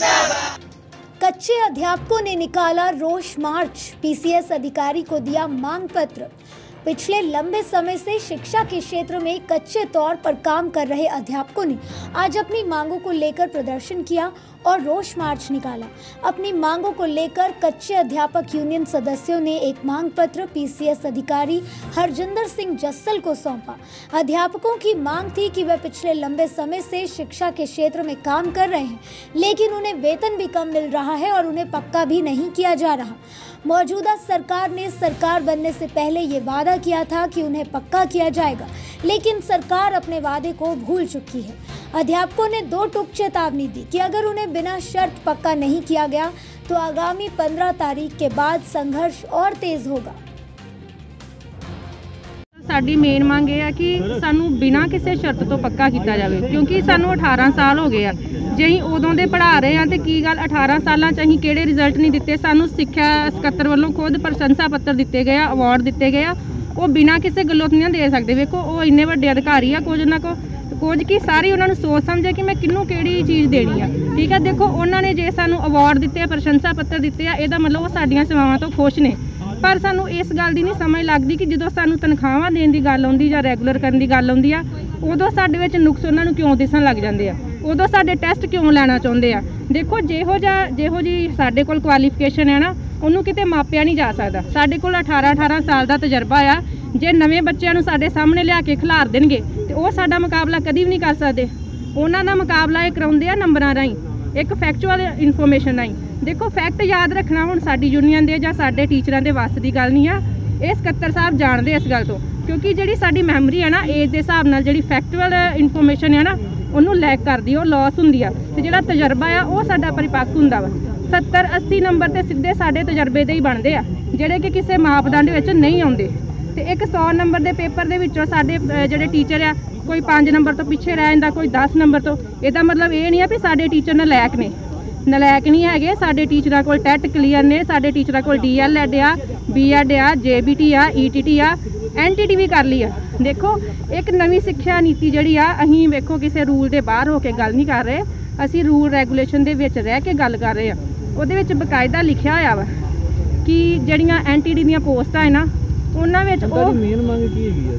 कच्चे अध्यापकों ने निकाला रोष मार्च, पीसीएस अधिकारी को दिया मांग पत्र। पिछले लंबे समय से शिक्षा के क्षेत्र में कच्चे तौर पर काम कर रहे अध्यापकों ने आज अपनी मांगों को लेकर प्रदर्शन किया और रोष मार्च निकाला। अपनी मांगों को लेकर कच्चे अध्यापक यूनियन सदस्यों ने एक मांग पत्र पीसीएस अधिकारी हरजिंदर सिंह जस्सल को सौंपा। अध्यापकों की मांग थी कि वे पिछले लंबे समय से शिक्षा के क्षेत्र में काम कर रहे हैं, लेकिन उन्हें वेतन भी कम मिल रहा है और उन्हें पक्का भी नहीं किया जा रहा। मौजूदा सरकार ने सरकार बनने से पहले ये वादा किया था कि उन्हें पक्का किया जाएगा, लेकिन सरकार अपने वादे को भूल चुकी है। अध्यापकों ने 2 टूक चेतावनी दी कि अगर उन्हें बिना शर्त पक्का नहीं किया गया तो आगामी 15 तारीख के बाद संघर्ष और तेज होगा। साडी मेन मंग ये है कि सानू बिना किसी शर्त तो पक्का किया जाए, क्योंकि सानू 18 साल हो गए जे असीं उदों दे पढ़ा रहे हैं तो की गल 18 साल असीं किहड़े रिजल्ट नहीं दिते। सानू सिक्ख्या सकत्तर वालों खुद प्रशंसा पत्र दिते गए, अवार्ड दिते गए, वो बिना किसी गल्लों तो नहीं दे सकते। वेखो वो इन्ने वड्डे अधिकारी आ, कुछ उन्हां को कुछ की सारी उन्होंने सोच समझे कि मैं किन्नू किहड़ी चीज़ देनी है। ठीक है, देखो उन्होंने जे सानू अवार्ड दिते, प्रशंसा पत्र दिते आ, इहदा मतलब वो साडीआं सेवावां तो खुश ने। पर सानू इस गल की नहीं समझ लगती कि जो सानू तनख्वाहां देने की गल आउंदी जां रैगूलर करने की गल आउंदी आ, उदों साडे विच नुक्स उन्हां नूं क्यों दिसन लग जांदे आ, उदों साडे टैसट क्यों लैना चाहुंदे आ। देखो जेहो जी साडे कोल क्वालीफिकेशन है ना, उन्होंने किते मापिया नहीं जा सकता। साडे कोल 18 साल का तजर्बा आ, जे नवें बच्चों नूं साडे सामने लिया के खिलार देणगे ते वो साडा मुकाबला कदी भी नहीं कर सकते। उन्हां दा मुकाबला ये कराउंदे आ नंबरां राहीं, एक फैक्चुअल इनफॉर्मेशन राहीं। देखो फैक्ट याद रखना हुण साडी यूनियन दे जां साडे टीचरां दे वस दी गल नहीं आ, ये सकत्तर साहब जानते इस गल तो, क्योंकि जिहड़ी साडी मैमरी है ना एज के हिसाब नाल जिहड़ी फैक्चुअल इनफॉर्मेशन है ना उन्होंने लैक करदी, वो लॉस हुंदी आ, ते जिहड़ा तजर्बा आ वो साडा परिपक्व हुंदा वा। 70-80 नंबर ते सीधे साडे तजर्बे दे ही बनदे आ, जिहड़े कि किसी मापदंड विच नहीं आउंदे। ते एक 100 नंबर के पेपर दे विचों साडे जिहड़े टीचर आ कोई 5 नंबर तो पिछे रह जांदा, कोई 10 नंबर तो। इहदा मतलब ये नहीं है भी साडे टीचर नलैक ने, नलैक नहीं है। साडे टीचरां कोल टैट क्लीयर ने, साडे टीचरां कोल DLED आ, BEd आ, JBT आ, ETT आ, NTT भी कर ली आ। देखो एक नवी सिक्ख्या नीति जिहड़ी आ, असीं वेखो किसी रूल के बाहर होकर गल नहीं कर रहे, असीं रूल रैगूलेशन दे विच रह के गल कर रहे हैं। उहदे विच बकायदा लिखिया होया वा कि जिहड़ियां NTT दीयां पोस्टां है ना उन्हां विच ओह मेन मंग की हैगी है।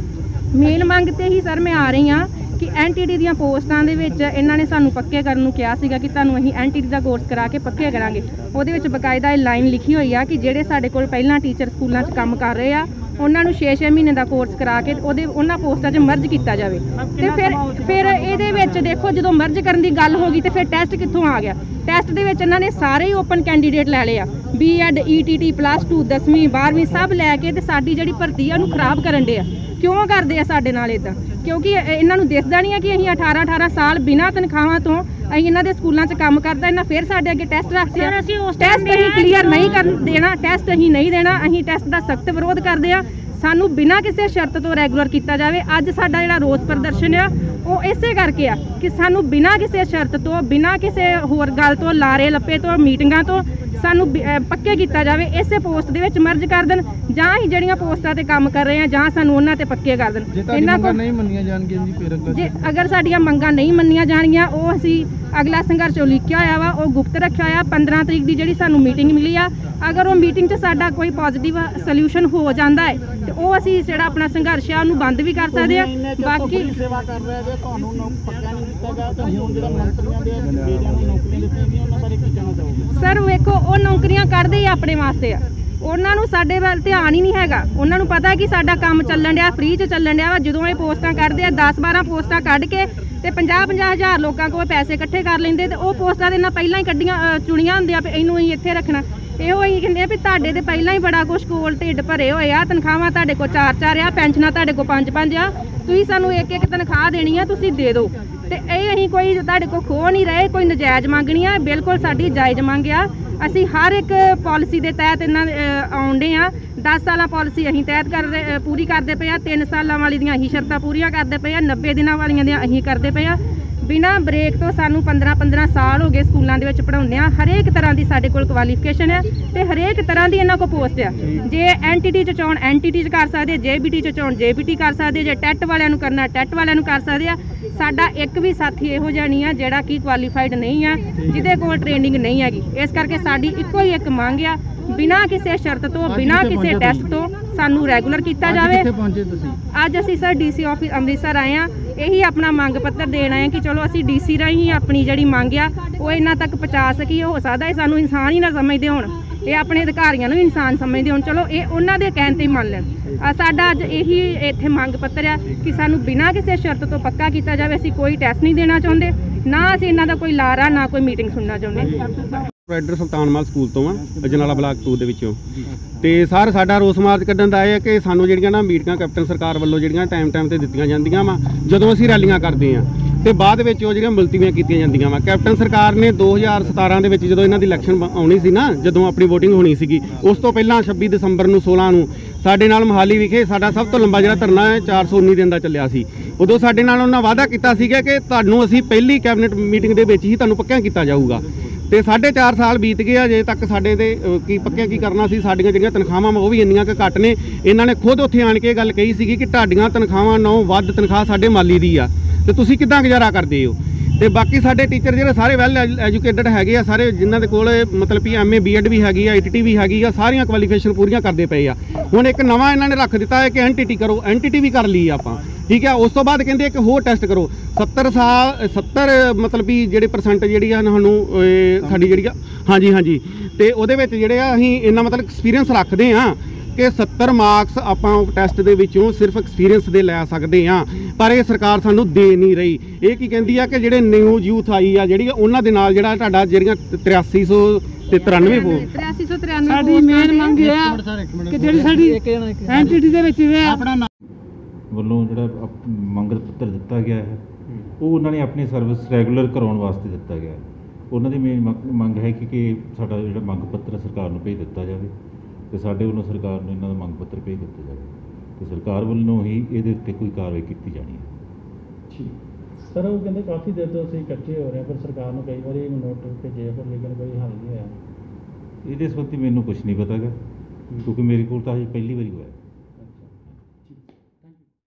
मेन मंग ते ही सर मैं आ रही हाँ कि NTT दीयां पोस्टां दे विच इन्हां ने सानूं पक्के करन नूं किहा सीगा कि तुहानूं असीं NTT दा कोर्स करा के पक्के करांगे। उहदे विच बकायदा लाइन लिखी हुई आ कि जिहड़े साडे कोल पहिलां टीचर स्कूलां 'च काम कर रहे आ उन्हां नूं 6-6 महीने का कोर्स करा के उन्हां पोस्टां 'च मर्ज किया जाए। तो फिर इहदे विच देखो जो मर्ज करन दी गल हो गई तो फिर टैसट कित्थों आ गया। टैसट दे विच इन्हां ने सारे ही ओपन कैंडीडेट लै लिया, BEd ETT +2 10वीं 12वीं सब लैके ते साडी जिहड़ी भर्ती आ उहनूं खराब करन दे आ। क्यों करते हैं साडे नाल इदां? क्योंकि इन्हों दिसदा नहीं है कि असीं 18 साल बिना तनख्वाहां तो असीं इन्हां दे स्कूलों च काम करदा, इन्हां फिर साडे अगे टैसट रखदे आ। टैसट असीं क्लीयर नहीं कर देना, टैसट असीं नहीं देना, असीं टैसट का सख्त विरोध करते हैं। सानू बिना किसी शर्त तो रैगूलर किया जाए। अज साडा जिहड़ा रोस प्रदर्शन आ वो इसे करके आ कि सानू बिना किसी शर्त तो, बिना किसी होर गल तो, लारे लप्पे तो, मीटिंगां तो सानू पक्के किया जाए। इसे पोस्ट दे विच मर्ज कर देन जां ही जिहड़ियां पोस्टां ते काम कर रहे हैं जां सानू उन्हां ते पक्के कर देन। इन्हां को नहीं मन्नियां जाणगियां जी, फिर जे अगर साडीआं मंगां नहीं मन्नियां जाणगियां वो असीं अगला संघर्ष लिखिया होया वा, वो गुप्त रखिया होया। 15 तरीक की जिहड़ी सानू मीटिंग मिली आ, अगर वो मीटिंग 'च साडा कोई पॉजिटिव सल्यूशन हो जाता है तो वो असीं जिहड़ा अपना संघर्ष है उन्हूं बंद भी कर सकते हैं। बाकी सर वेखो वो नौकरियां करदे ही अपने वास्ते आ, उन्होंने साडे वाल ध्यान ही नहीं हैगा। उन्होंने पता कि साडा काम चलन दिया, फ्री च चलन दिया वा। जदों ये पोस्टां कढदे आ 10-12 पोस्टां कढ के ते 50-50 हज़ार लोगों को पैसे इकट्ठे कर लेंदे ते वो पोस्टां दे नाल पहिलां ही कड्डियां चुनियां हुंदियां भी इहनूं ही इत्थे रखना। ਇਹੋ ਹੀ ਕਹਿੰਦੇ ਵੀ ਤੁਹਾਡੇ ਤੇ ਪਹਿਲਾਂ ਹੀ ਬੜਾ ਕੁਝ ਕੋਲ ਢਿੱਡ ਭਰੇ ਹੋਏ ਆ, ਤਨਖਾਹਾਂ ਤੁਹਾਡੇ ਕੋਲ 4-4 ਆ, ਪੈਨਸ਼ਨਾਂ ਤੁਹਾਡੇ ਕੋਲ 5-5 ਆ, ਤੁਸੀਂ ਸਾਨੂੰ ਇੱਕ-ਇੱਕ ਤਨਖਾਹ ਦੇਣੀ ਆ, ਤੁਸੀਂ ਦੇ ਦਿਓ। ਤੇ ਇਹ ਅਸੀਂ ਕੋਈ ਤੁਹਾਡੇ ਕੋਲ ਖੋ ਨਹੀਂ ਰਹੇ, ਕੋਈ ਨਜਾਇਜ਼ ਮੰਗ ਨਹੀਂ ਆ, ਬਿਲਕੁਲ ਸਾਡੀ ਜਾਇਜ਼ ਮੰਗ ਆ। ਅਸੀਂ ਹਰ ਇੱਕ ਪਾਲਿਸੀ ਦੇ ਤਹਿਤ ਇਹਨਾਂ ਆਉਂਦੇ ਆ। 10 ਸਾਲਾਂ ਪਾਲਿਸੀ ਅਸੀਂ ਤਹਿਤ ਪੂਰੀ ਕਰਦੇ ਪਏ ਆ, 3 ਸਾਲਾਂ ਵਾਲੀ ਦੀਆਂ ਅਸੀਂ ਸ਼ਰਤਾਂ ਪੂਰੀਆਂ ਕਰਦੇ ਪਏ ਆ, 90 ਦਿਨਾਂ ਵਾਲੀਆਂ ਦੀਆਂ ਅਸੀਂ ਕਰਦੇ ਪਏ ਆ। बिना ब्रेक तो सानू 15-15 साल हो गए स्कूलों के पढ़ाने। हरेक तरह की साढ़े कोल क्वालीफिकेशन है तो हरेक तरह की इन्हों को पोस्ट है। जे NTT चाहन NTT कर सकते, JBT चाहन JBT कर सकते, जे टैट वाले करना टैट वाले कर सकते हैं। ਸਾਡਾ ਇੱਕ ਵੀ ਸਾਥੀ ਇਹੋ ਜਿਹਾ ਨਹੀਂ ਆ ਜਿਹੜਾ ਕਿ ਕੁਆਲੀਫਾਈਡ ਨਹੀਂ ਆ, ਜਿਹਦੇ ਕੋਲ ਟ੍ਰੇਨਿੰਗ ਨਹੀਂ ਹੈਗੀ। ਇਸ ਕਰਕੇ ਸਾਡੀ ਇੱਕੋ ਹੀ ਇੱਕ ਮੰਗ ਆ, ਬਿਨਾਂ ਕਿਸੇ ਸ਼ਰਤ ਤੋਂ, ਬਿਨਾਂ ਕਿਸੇ ਟੈਸਟ ਤੋਂ ਸਾਨੂੰ ਰੈਗੂਲਰ ਕੀਤਾ ਜਾਵੇ। ਅੱਜ ਅਸੀਂ ਸਰ ਡੀਸੀ ਆਫਿਸ ਅੰਮ੍ਰਿਤਸਰ ਆਏ ਆ, ਇਹੀ ਆਪਣਾ ਮੰਗ ਪੱਤਰ ਦੇਣ ਆਏ ਕਿ ਚਲੋ ਅਸੀਂ ਡੀਸੀ ਰਾਹੀਂ ਆਪਣੀ ਜਿਹੜੀ ਮੰਗ ਆ ਉਹ ਇਹਨਾਂ ਤੱਕ ਪਹੁੰਚਾ ਸਕੀਏ। ਹੋ ਸਕਦਾ ਇਹ ਸਾਨੂੰ ਇਨਸਾਨ ਹੀ ਨਾ ਸਮਝਦੇ ਹੋਣ, ਇਹ ਆਪਣੇ ਅਧਿਕਾਰੀਆਂ ਨੂੰ ਇਨਸਾਨ ਸਮਝਦੇ ਹੋਣ, ਚਲੋ ਇਹ ਉਹਨਾਂ ਦੇ ਕਹਿਣ ਤੇ ਹੀ ਮੰਨ ਲੈਣ। ਸਾਡਾ ਅੱਜ ਇਹੀ ਇੱਥੇ ਮੰਗ ਪੱਤਰ ਆ ਕਿ ਸਾਨੂੰ ਬਿਨਾਂ ਕਿਸੇ ਸ਼ਰਤ ਤੋਂ ਪੱਕਾ ਕੀਤਾ ਜਾਵੇ। ਅਸੀਂ ਕੋਈ ਟੈਸਟ ਨਹੀਂ ਦੇਣਾ ਚਾਹੁੰਦੇ, ਨਾ ਅਸੀਂ ਇਹਨਾਂ ਦਾ ਕੋਈ ਲਾਰਾ, ਨਾ ਕੋਈ ਮੀਟਿੰਗ ਸੁਣਨਾ ਚਾਹੁੰਦੇ। ਪ੍ਰੋਪਰਾਈਟਰ ਸੁਲਤਾਨ ਮਾਲ ਸਕੂਲ ਤੋਂ ਆ, ਅਜਨਾਲਾ ਬਲਾਕ 2 ਦੇ ਵਿੱਚੋਂ। ਤੇ ਸਰ ਸਾਡਾ ਰੋਸ ਮਾਰਚ ਕੱਢਣ ਦਾ ਇਹ ਹੈ ਕਿ ਸਾਨੂੰ ਜਿਹੜੀਆਂ ਨਾ ਮੀਟਿੰਗਾਂ ਕੈਪਟਨ ਸਰਕਾਰ ਵੱਲੋਂ ਜਿਹੜੀਆਂ ਟਾਈਮ ਤੇ ਦਿੱਤੀਆਂ ਜਾਂਦੀਆਂ ਵਾ, ਜਦੋਂ ਅਸੀਂ ਰੈਲੀਆਂ ਕਰਦੇ ਆ ਤੇ ਬਾਅਦ ਵਿੱਚ ਉਹ ਜਿਹੜੀਆਂ ਮੁਲਤਵੀਆਂ ਕੀਤੀਆਂ ਜਾਂਦੀਆਂ ਵਾ। ਕੈਪਟਨ ਸਰਕਾਰ ਨੇ 2017 ਦੇ ਵਿੱਚ ਜਦੋਂ ਇਹਨਾਂ ਦੀ ਇਲੈਕਸ਼ਨ ਆਉਣੀ ਸੀ ਨਾ, ਜਦੋਂ ਆਪਣੀ VOTING ਹੋਣੀ ਸੀਗੀ, ਉਸ ਤੋਂ ਪਹਿਲਾਂ 26 ਦਸੰਬਰ ਨੂੰ 16 ਨੂੰ ਸਾਡੇ ਨਾਲ ਮੋਹਾਲੀ ਵਿਖੇ ਸਾਡਾ ਸਭ ਤੋਂ ਲੰਬਾ ਜਿਹੜਾ ਧਰਨਾ ਹੈ 419 ਦਿਨ ਦਾ ਚੱਲਿਆ ਸੀ। ਉਦੋਂ ਸਾਡੇ ਨਾਲ ਉਹਨਾਂ ਵਾਅਦਾ ਕੀਤਾ ਸੀਗਾ ਕਿ ਤੁਹਾਨੂੰ ਅਸੀਂ ਪਹਿਲੀ ਕੈਬਨਿਟ ਮੀਟਿੰਗ ਦੇ ਵਿੱਚ ਹੀ ਤੁਹਾਨੂੰ ਪੱਕਿਆਂ ਕੀਤਾ ਜਾਊਗਾ। ਤੇ 4.5 ਸਾਲ ਬੀਤ ਗਏ ਆ, ਅਜੇ ਤੱਕ ਸਾਡੇ ਤੇ ਕੀ ਪੱਕਿਆਂ ਕੀ ਕਰਨਾ ਸੀ। ਸਾਡੀਆਂ ਜਿਹੜੀਆਂ ਤਨਖਾਹਾਂ ਉਹ ਵੀ ਇੰਨੀਆਂ ਕਿ ਘੱਟ ਨੇ। ਇਹਨਾਂ ਨੇ ਖੁਦ ਉੱਥੇ ਆਣ ਕੇ ਇਹ ਗੱਲ ਕਹੀ ਸੀਗੀ ਕਿ ਤੁਹਾਡੀਆਂ ਤਨਖਾਹਾਂ ਨਾਲੋਂ ਵੱਧ ਤਨਖਾਹ ਸਾਡੇ ਮਾਲੀ ਦੀ ਆ, ਤੇ ਤੁਸੀਂ ਕਿੱਦਾਂ ਗੁਜ਼ਾਰਾ ਕਰਦੇ ਹੋ। ਤੇ ਬਾਕੀ ਸਾਡੇ ਟੀਚਰ ਜਿਹੜੇ ਸਾਰੇ ਵੈਲ ਐਜੂਕੇਟਡ ਹੈਗੇ ਆ, ਸਾਰੇ ਜਿਨ੍ਹਾਂ ਦੇ ਕੋਲ ਮਤਲਬ ਕਿ MA BEd ਵੀ ਹੈਗੀ ਆ, ITT ਵੀ ਹੈਗੀ ਆ, ਸਾਰੀਆਂ ਕੁਆਲੀਫਿਕੇਸ਼ਨ ਪੂਰੀਆਂ ਕਰਦੇ ਪਏ ਆ। ਹੁਣ ਇੱਕ ਨਵਾਂ ਇਹਨਾਂ ਨੇ ਰੱਖ ਦਿੱਤਾ ਹੈ ਕਿ NTT ਕਰੋ, NTT ਵੀ ਕਰ ਲਈ ਆਪਾਂ, ਠੀਕ ਹੈ। ਉਸ ਤੋਂ ਬਾਅਦ ਕਹਿੰਦੇ ਇੱਕ ਹੋਰ ਟੈਸਟ ਕਰੋ। 70 ਮਤਲਬ ਵੀ ਜਿਹੜੇ % ਜਿਹੜੀ ਆ ਸਾਨੂੰ ਸਾਡੀ ਜਿਹੜੀ ਆ ਹਾਂਜੀ ਤੇ ਉਹਦੇ ਵਿੱਚ ਜਿਹੜੇ ਆ ਅਸੀਂ ਇੰਨਾ ਮਤਲਬ ਐਕਸਪੀਰੀਅੰਸ ਰੱਖਦੇ ਆ ਕਿ 70 ਮਾਰਕਸ ਆਪਾਂ ਟੈਸਟ ਦੇ ਵਿੱਚੋਂ ਸਿਰਫ ਐਕਸਪੀਰੀਅੰਸ ਦੇ ਲੈ ਸਕਦੇ ਆ, ਪਰ ਇਹ ਸਰਕਾਰ ਸਾਨੂੰ ਦੇ ਨਹੀਂ ਰਹੀ। ਇਹ ਕੀ ਕਹਿੰਦੀ ਆ ਕਿ ਜਿਹੜੇ ਨਿਊ ਯੂਥ ਆਈ ਆ ਜਿਹੜੀ ਉਹਨਾਂ ਦੇ ਨਾਲ ਜਿਹੜਾ ਤੁਹਾਡਾ ਜਿਹੜੀਆਂ 8393 ਸਾਡੀ ਮੇਨ ਮੰਗ ਇਹ ਆ ਕਿ ਜਿਹੜੀ ਸਾਡੀ NTT ਦੇ ਵਿੱਚ ਆਪਣਾ ਵੱਲੋਂ ਜਿਹੜਾ ਮੰਗ ਪੱਤਰ ਦਿੱਤਾ ਗਿਆ ਹੈ, ਉਹ ਉਹਨਾਂ ਨੇ ਆਪਣੀ ਸਰਵਿਸ ਰੈਗੂਲਰ ਕਰਾਉਣ ਵਾਸਤੇ ਦਿੱਤਾ ਗਿਆ। ਉਹਨਾਂ ਦੀ ਮੇਨ ਮੰਗ ਹੈ ਕਿ ਸਾਡਾ ਜਿਹੜਾ ਮੰਗ ਪੱਤਰ ਸਰਕਾਰ ਨੂੰ ਭੇਜ ਦਿੱਤਾ ਜਾਵੇ, ਤੇ ਸਾਡੇ ਵੱਲੋਂ ਸਰਕਾਰ ਨੂੰ ਇਹਨਾਂ ਦਾ ਮੰਗ ਪੱਤਰ ਭੇਜ ਦਿੱਤਾ ਜਾਵੇ, ਤੇ ਸਰਕਾਰ ਵੱਲੋਂ ਹੀ ਇਹਦੇ ਉੱਤੇ ਕੋਈ ਕਾਰਵਾਈ ਕੀਤੀ ਜਾਣੀ ਹੈ। ਠੀਕ ਸਰ, ਉਹ ਕਹਿੰਦੇ ਕਾਫੀ ਦੇਰ ਤੋਂ ਅਸੀਂ ਇਕੱਠੇ ਹੋ ਰਹੇ ਹਾਂ, ਪਰ ਸਰਕਾਰ ਨੂੰ ਕਈ ਵਾਰੀ ਨੋਟ ਭੇਜੇ ਪਰ ਲੇਕਿਨ ਕੋਈ ਹੱਲ ਨਹੀਂ ਹੋਇਆ। ਇਹਦੇ ਸੰਬੰਧੀ ਮੈਨੂੰ ਕੁਝ ਨਹੀਂ ਪਤਾ ਗਾ, ਕਿਉਂਕਿ ਮੇਰੇ ਕੋਲ ਤਾਂ ਹਜੇ ਪਹਿਲੀ ਵਾਰੀ ਹੋਇਆ।